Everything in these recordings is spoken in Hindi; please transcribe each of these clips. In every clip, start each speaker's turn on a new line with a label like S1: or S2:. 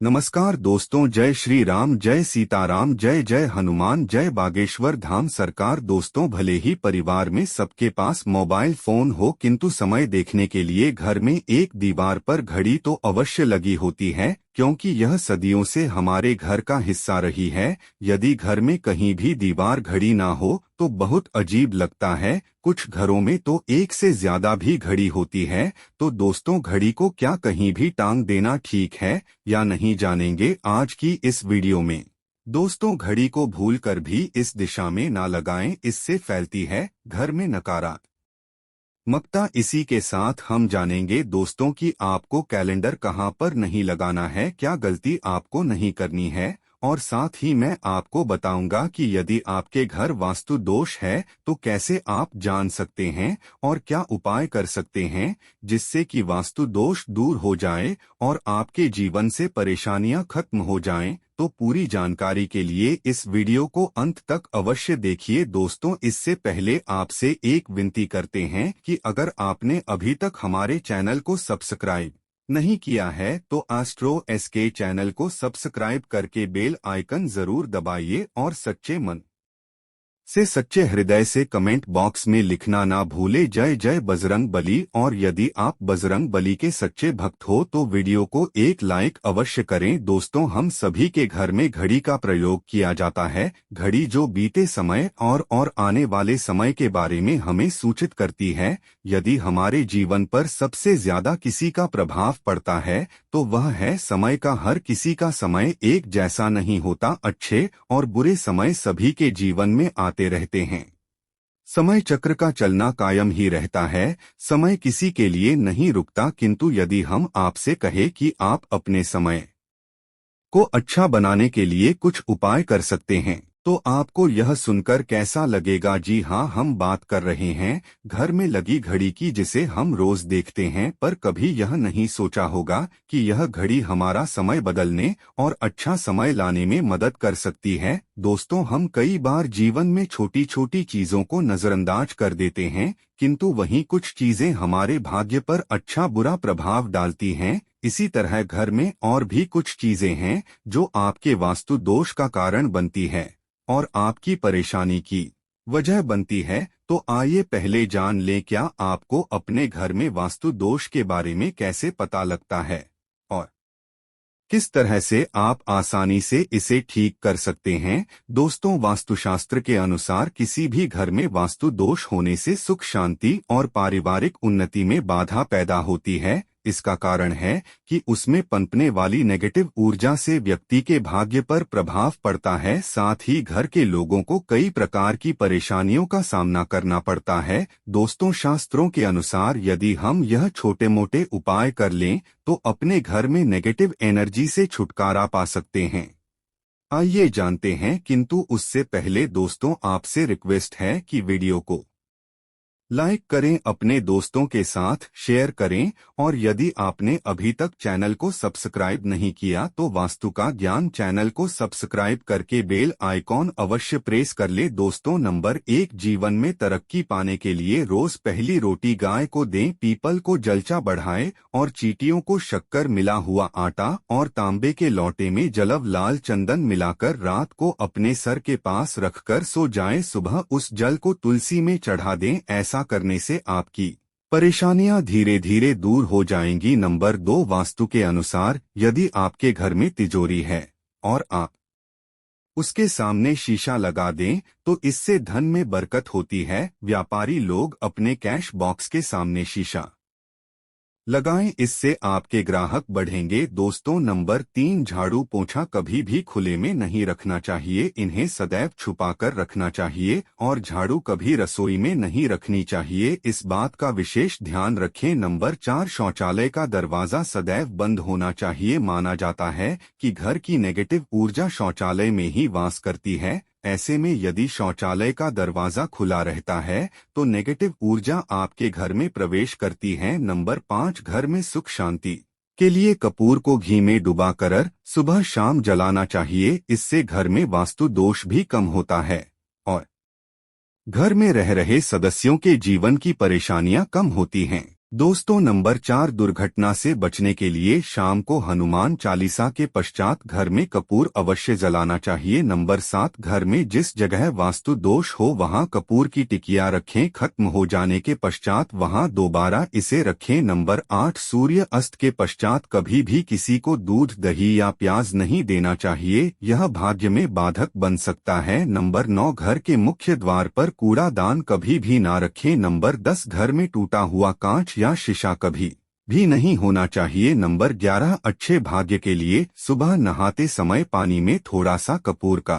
S1: नमस्कार दोस्तों, जय श्री राम, जय सीताराम, जय जय हनुमान, जय बागेश्वर धाम सरकार। दोस्तों, भले ही परिवार में सबके पास मोबाइल फोन हो, किंतु समय देखने के लिए घर में एक दीवार पर घड़ी तो अवश्य लगी होती है, क्योंकि यह सदियों से हमारे घर का हिस्सा रही है। यदि घर में कहीं भी दीवार घड़ी ना हो तो बहुत अजीब लगता है। कुछ घरों में तो एक से ज्यादा भी घड़ी होती है। तो दोस्तों, घड़ी को क्या कहीं भी टांग देना ठीक है या नहीं, जानेंगे आज की इस वीडियो में। दोस्तों, घड़ी को भूलकर भी इस दिशा में ना लगाएं, इससे फैलती है घर में नकारात्मकता। इसी के साथ हम जानेंगे दोस्तों कि आपको कैलेंडर कहां पर नहीं लगाना है, क्या गलती आपको नहीं करनी है, और साथ ही मैं आपको बताऊंगा कि यदि आपके घर वास्तु दोष है तो कैसे आप जान सकते हैं और क्या उपाय कर सकते हैं जिससे कि वास्तु दोष दूर हो जाए और आपके जीवन से परेशानियां खत्म हो जाएं। तो पूरी जानकारी के लिए इस वीडियो को अंत तक अवश्य देखिए। दोस्तों, इससे पहले आपसे एक विनती करते हैं कि अगर आपने अभी तक हमारे चैनल को सब्सक्राइब नहीं किया है तो एस्ट्रो एसके चैनल को सब्सक्राइब करके बेल आइकन जरूर दबाइए और सच्चे मन से सच्चे हृदय से कमेंट बॉक्स में लिखना ना भूले, जय जय बजरंग बली। और यदि आप बजरंग बली के सच्चे भक्त हो तो वीडियो को एक लाइक अवश्य करें। दोस्तों, हम सभी के घर में घड़ी का प्रयोग किया जाता है। घड़ी जो बीते समय और आने वाले समय के बारे में हमें सूचित करती है। यदि हमारे जीवन पर सबसे ज्यादा किसी का प्रभाव पड़ता है तो वह है समय का। हर किसी का समय एक जैसा नहीं होता। अच्छे और बुरे समय सभी के जीवन में आते रहते हैं। समय चक्र का चलना कायम ही रहता है। समय किसी के लिए नहीं रुकता। किंतु यदि हम आपसे कहे कि आप अपने समय को अच्छा बनाने के लिए कुछ उपाय कर सकते हैं तो आपको यह सुनकर कैसा लगेगा? जी हाँ, हम बात कर रहे हैं घर में लगी घड़ी की, जिसे हम रोज देखते हैं, पर कभी यह नहीं सोचा होगा कि यह घड़ी हमारा समय बदलने और अच्छा समय लाने में मदद कर सकती है। दोस्तों, हम कई बार जीवन में छोटी छोटी चीजों को नजरअंदाज कर देते हैं, किंतु वहीं कुछ चीजें हमारे भाग्य पर अच्छा बुरा प्रभाव डालती हैं। इसी तरह घर में और भी कुछ चीजें हैं जो आपके वास्तु दोष का कारण बनती है और आपकी परेशानी की वजह बनती है। तो आइए पहले जान लें, क्या आपको अपने घर में वास्तु दोष के बारे में कैसे पता लगता है और किस तरह से आप आसानी से इसे ठीक कर सकते हैं। दोस्तों, वास्तुशास्त्र के अनुसार किसी भी घर में वास्तु दोष होने से सुख शांति और पारिवारिक उन्नति में बाधा पैदा होती है। इसका कारण है कि उसमें पनपने वाली नेगेटिव ऊर्जा से व्यक्ति के भाग्य पर प्रभाव पड़ता है। साथ ही घर के लोगों को कई प्रकार की परेशानियों का सामना करना पड़ता है। दोस्तों, शास्त्रों के अनुसार यदि हम यह छोटे मोटे उपाय कर लें तो अपने घर में नेगेटिव एनर्जी से छुटकारा पा सकते हैं। आइए जानते हैं, किंतु उससे पहले दोस्तों, आपसे रिक्वेस्ट है कि वीडियो को लाइक करें, अपने दोस्तों के साथ शेयर करें, और यदि आपने अभी तक चैनल को सब्सक्राइब नहीं किया तो वास्तु का ज्ञान चैनल को सब्सक्राइब करके बेल आइकॉन अवश्य प्रेस कर ले। दोस्तों, नंबर 1, जीवन में तरक्की पाने के लिए रोज पहली रोटी गाय को दें, पीपल को जलचा बढ़ाएं और चींटियों को शक्कर मिला हुआ आटा और तांबे के लोटे में जलव लाल चंदन मिलाकर रात को अपने सर के पास रखकर सो जाएं। सुबह उस जल को तुलसी में चढ़ा दें। ऐसा करने से आपकी परेशानियां धीरे धीरे दूर हो जाएंगी। नंबर 2, वास्तु के अनुसार यदि आपके घर में तिजोरी है और आप उसके सामने शीशा लगा दें तो इससे धन में बरकत होती है। व्यापारी लोग अपने कैश बॉक्स के सामने शीशा लगाएं, इससे आपके ग्राहक बढ़ेंगे। दोस्तों, नंबर 3, झाड़ू पोंछा कभी भी खुले में नहीं रखना चाहिए। इन्हें सदैव छुपाकर रखना चाहिए और झाड़ू कभी रसोई में नहीं रखनी चाहिए। इस बात का विशेष ध्यान रखें। नंबर 4, शौचालय का दरवाजा सदैव बंद होना चाहिए। माना जाता है कि घर की नेगेटिव ऊर्जा शौचालय में ही वास करती है। ऐसे में यदि शौचालय का दरवाजा खुला रहता है तो नेगेटिव ऊर्जा आपके घर में प्रवेश करती है। नंबर 5, घर में सुख शांति के लिए कपूर को घी में डुबाकर सुबह शाम जलाना चाहिए। इससे घर में वास्तु दोष भी कम होता है और घर में रह रहे सदस्यों के जीवन की परेशानियां कम होती हैं। दोस्तों नंबर 4, दुर्घटना से बचने के लिए शाम को हनुमान चालीसा के पश्चात घर में कपूर अवश्य जलाना चाहिए। नंबर 7, घर में जिस जगह वास्तु दोष हो वहां कपूर की टिकिया रखें, खत्म हो जाने के पश्चात वहां दोबारा इसे रखें। नंबर 8, सूर्य अस्त के पश्चात कभी भी किसी को दूध, दही या प्याज नहीं देना चाहिए, यह भाग्य में बाधक बन सकता है। नंबर 9, घर के मुख्य द्वार पर कूड़ादान कभी भी ना रखें। नंबर 10, घर में टूटा हुआ कांच या शीशा कभी भी नहीं होना चाहिए। नंबर 11, अच्छे भाग्य के लिए सुबह नहाते समय पानी में थोड़ा सा कपूर का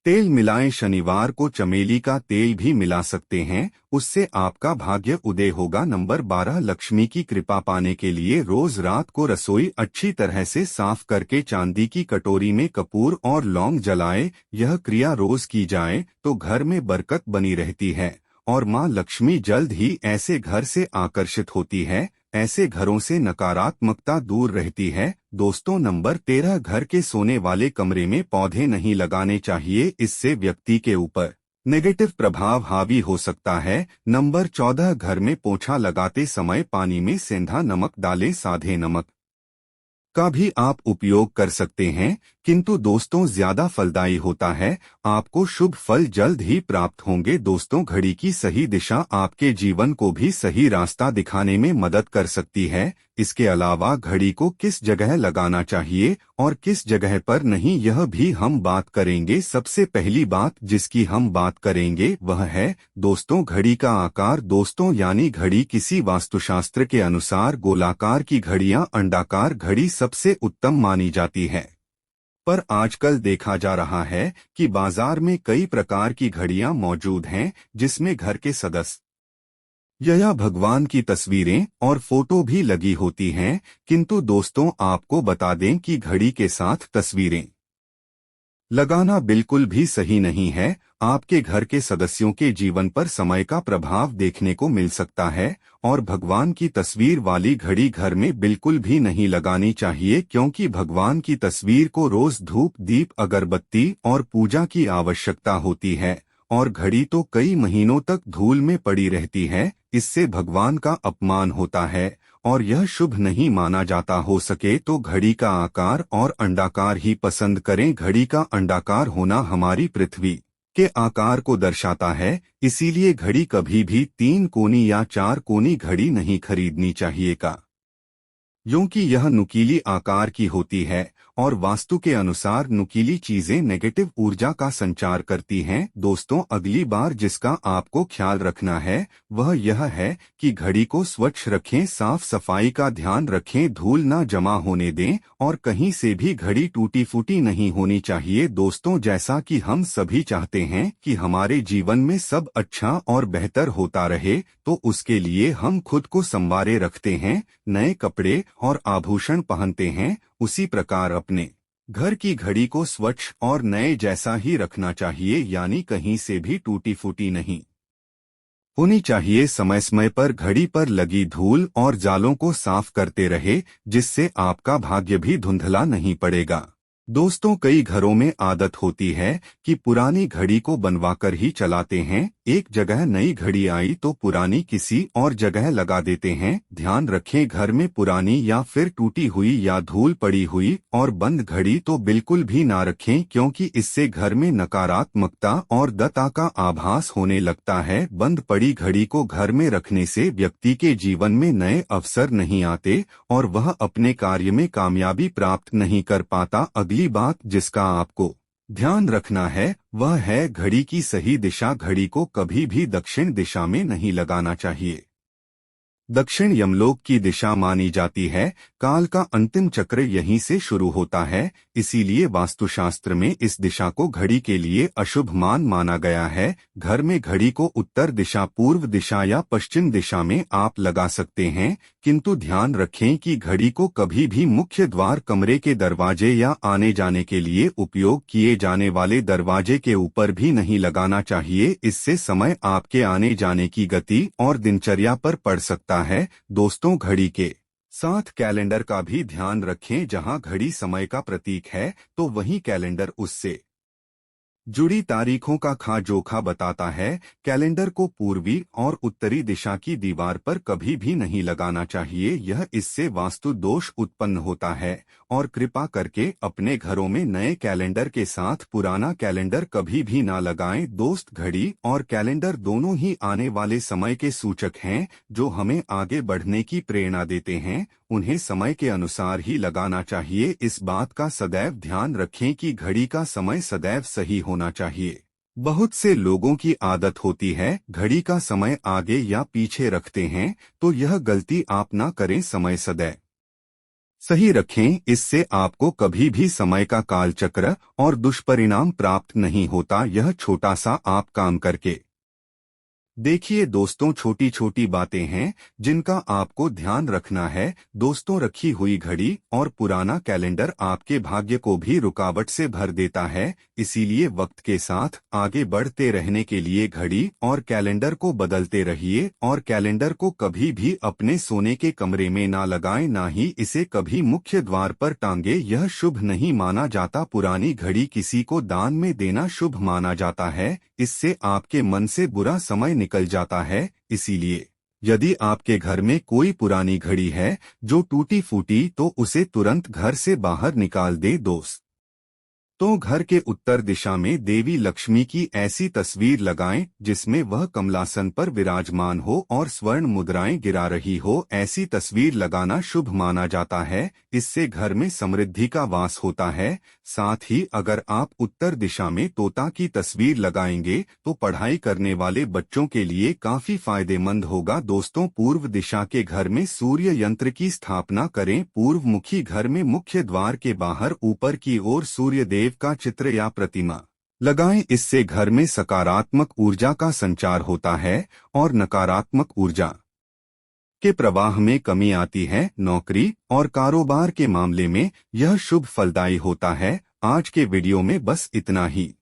S1: तेल मिलाएं। शनिवार को चमेली का तेल भी मिला सकते हैं, उससे आपका भाग्य उदय होगा। नंबर 12, लक्ष्मी की कृपा पाने के लिए रोज रात को रसोई अच्छी तरह से साफ करके चांदी की कटोरी में कपूर और लौंग जलाएं। यह क्रिया रोज की जाए तो घर में बरकत बनी रहती है और मां लक्ष्मी जल्द ही ऐसे घर से आकर्षित होती है। ऐसे घरों से नकारात्मकता दूर रहती है। दोस्तों नंबर 13, घर के सोने वाले कमरे में पौधे नहीं लगाने चाहिए, इससे व्यक्ति के ऊपर नेगेटिव प्रभाव हावी हो सकता है। नंबर 14, घर में पोछा लगाते समय पानी में सेंधा नमक डालें। साधे नमक का भी आप उपयोग कर सकते हैं, किंतु दोस्तों ज्यादा फलदायी होता है। आपको शुभ फल जल्द ही प्राप्त होंगे। दोस्तों घड़ी की सही दिशा आपके जीवन को भी सही रास्ता दिखाने में मदद कर सकती है। इसके अलावा घड़ी को किस जगह लगाना चाहिए और किस जगह पर नहीं, यह भी हम बात करेंगे। सबसे पहली बात जिसकी हम बात करेंगे वह है दोस्तों घड़ी का आकार। दोस्तों यानी घड़ी किसी वास्तुशास्त्र के अनुसार गोलाकार की घड़ियां अंडाकार घड़ी सबसे उत्तम मानी जाती है, पर आजकल देखा जा रहा है कि बाजार में कई प्रकार की घड़ियां मौजूद हैं जिसमें घर के सदस्य या भगवान की तस्वीरें और फोटो भी लगी होती हैं। किंतु दोस्तों आपको बता दें कि घड़ी के साथ तस्वीरें लगाना बिल्कुल भी सही नहीं है। आपके घर के सदस्यों के जीवन पर समय का प्रभाव देखने को मिल सकता है और भगवान की तस्वीर वाली घड़ी घर में बिल्कुल भी नहीं लगानी चाहिए, क्योंकि भगवान की तस्वीर को रोज धूप, दीप, अगरबत्ती और पूजा की आवश्यकता होती है और घड़ी तो कई महीनों तक धूल में पड़ी रहती है। इससे भगवान का अपमान होता है और यह शुभ नहीं माना जाता। हो सके तो घड़ी का आकार और अंडाकार ही पसंद करें। घड़ी का अंडाकार होना हमारी पृथ्वी के आकार को दर्शाता है, इसीलिए घड़ी कभी भी 3 कोनी या 4 कोनी घड़ी नहीं खरीदनी चाहिए क्योंकि यह नुकीली आकार की होती है और वास्तु के अनुसार नुकीली चीजें नेगेटिव ऊर्जा का संचार करती हैं। दोस्तों अगली बार जिसका आपको ख्याल रखना है वह यह है कि घड़ी को स्वच्छ रखें, साफ सफाई का ध्यान रखें, धूल न जमा होने दें और कहीं से भी घड़ी टूटी फूटी नहीं होनी चाहिए। दोस्तों जैसा कि हम सभी चाहते हैं कि हमारे जीवन में सब अच्छा और बेहतर होता रहे, तो उसके लिए हम खुद को संवारे रखते हैं, नए कपड़े और आभूषण पहनते हैं। उसी प्रकार अपने घर की घड़ी को स्वच्छ और नए जैसा ही रखना चाहिए, यानी कहीं से भी टूटी फूटी नहीं होनी चाहिए। समय समय पर घड़ी पर लगी धूल और जालों को साफ करते रहे, जिससे आपका भाग्य भी धुंधला नहीं पड़ेगा। दोस्तों कई घरों में आदत होती है कि पुरानी घड़ी को बनवाकर ही चलाते हैं। एक जगह नई घड़ी आई तो पुरानी किसी और जगह लगा देते हैं। ध्यान रखें घर में पुरानी या फिर टूटी हुई या धूल पड़ी हुई और बंद घड़ी तो बिल्कुल भी ना रखें, क्योंकि इससे घर में नकारात्मकता और दत्ता का आभास होने लगता है। बंद पड़ी घड़ी को घर में रखने से व्यक्ति के जीवन में नए अवसर नहीं आते और वह अपने कार्य में कामयाबी प्राप्त नहीं कर पाता। अगली बात जिसका आपको ध्यान रखना है वह है घड़ी की सही दिशा। घड़ी को कभी भी दक्षिण दिशा में नहीं लगाना चाहिए। दक्षिण यमलोक की दिशा मानी जाती है। काल का अंतिम चक्र यहीं से शुरू होता है, इसीलिए वास्तुशास्त्र में इस दिशा को घड़ी के लिए अशुभ माना गया है। घर में घड़ी को उत्तर दिशा, पूर्व दिशा या पश्चिम दिशा में आप लगा सकते हैं, किंतु ध्यान रखें कि घड़ी को कभी भी मुख्य द्वार, कमरे के दरवाजे या आने जाने के लिए उपयोग किए जाने वाले दरवाजे के ऊपर भी नहीं लगाना चाहिए। इससे समय आपके आने जाने की गति और दिनचर्या पर पड़ सकता है। दोस्तों घड़ी के साथ कैलेंडर का भी ध्यान रखें। जहां घड़ी समय का प्रतीक है तो वहीं कैलेंडर उससे जुड़ी तारीखों का खा जोखा बताता है। कैलेंडर को पूर्वी और उत्तरी दिशा की दीवार पर कभी भी नहीं लगाना चाहिए, यह इससे वास्तु दोष उत्पन्न होता है। और कृपा करके अपने घरों में नए कैलेंडर के साथ पुराना कैलेंडर कभी भी ना लगाएं। दोस्त, घड़ी और कैलेंडर दोनों ही आने वाले समय के सूचक हैं, जो हमें आगे बढ़ने की प्रेरणा देते हैं। उन्हें समय के अनुसार ही लगाना चाहिए। इस बात का सदैव ध्यान रखें कि घड़ी का समय सदैव सही होना चाहिए। बहुत से लोगों की आदत होती है घड़ी का समय आगे या पीछे रखते हैं, तो यह गलती आप ना करें। समय सदैव सही रखें, इससे आपको कभी भी समय का कालचक्र और दुष्परिणाम प्राप्त नहीं होता। यह छोटा सा आप काम करके देखिए दोस्तों, छोटी छोटी बातें हैं जिनका आपको ध्यान रखना है। दोस्तों, रखी हुई घड़ी और पुराना कैलेंडर आपके भाग्य को भी रुकावट से भर देता है। इसीलिए वक्त के साथ आगे बढ़ते रहने के लिए घड़ी और कैलेंडर को बदलते रहिए। और कैलेंडर को कभी भी अपने सोने के कमरे में ना लगाएं, ना ही इसे कभी मुख्य द्वार पर टांगे। यह शुभ नहीं माना जाता। पुरानी घड़ी किसी को दान में देना शुभ माना जाता है। इससे आपके मन से बुरा समय निकल जाता है। इसीलिए यदि आपके घर में कोई पुरानी घड़ी है जो टूटी फूटी, तो उसे तुरंत घर से बाहर निकाल दे। दोस्त, तो घर के उत्तर दिशा में देवी लक्ष्मी की ऐसी तस्वीर लगाएं जिसमें वह कमलासन पर विराजमान हो और स्वर्ण मुद्राएं गिरा रही हो। ऐसी तस्वीर लगाना शुभ माना जाता है। इससे घर में समृद्धि का वास होता है। साथ ही अगर आप उत्तर दिशा में तोता की तस्वीर लगाएंगे तो पढ़ाई करने वाले बच्चों के लिए काफी फायदेमंद होगा। दोस्तों, पूर्व दिशा के घर में सूर्य यंत्र की स्थापना करें। पूर्व मुखी घर में मुख्य द्वार के बाहर ऊपर की ओर सूर्य देव का चित्र या प्रतिमा लगाएं। इससे घर में सकारात्मक ऊर्जा का संचार होता है और नकारात्मक ऊर्जा के प्रवाह में कमी आती है। नौकरी और कारोबार के मामले में यह शुभ फलदायी होता है। आज के वीडियो में बस इतना ही।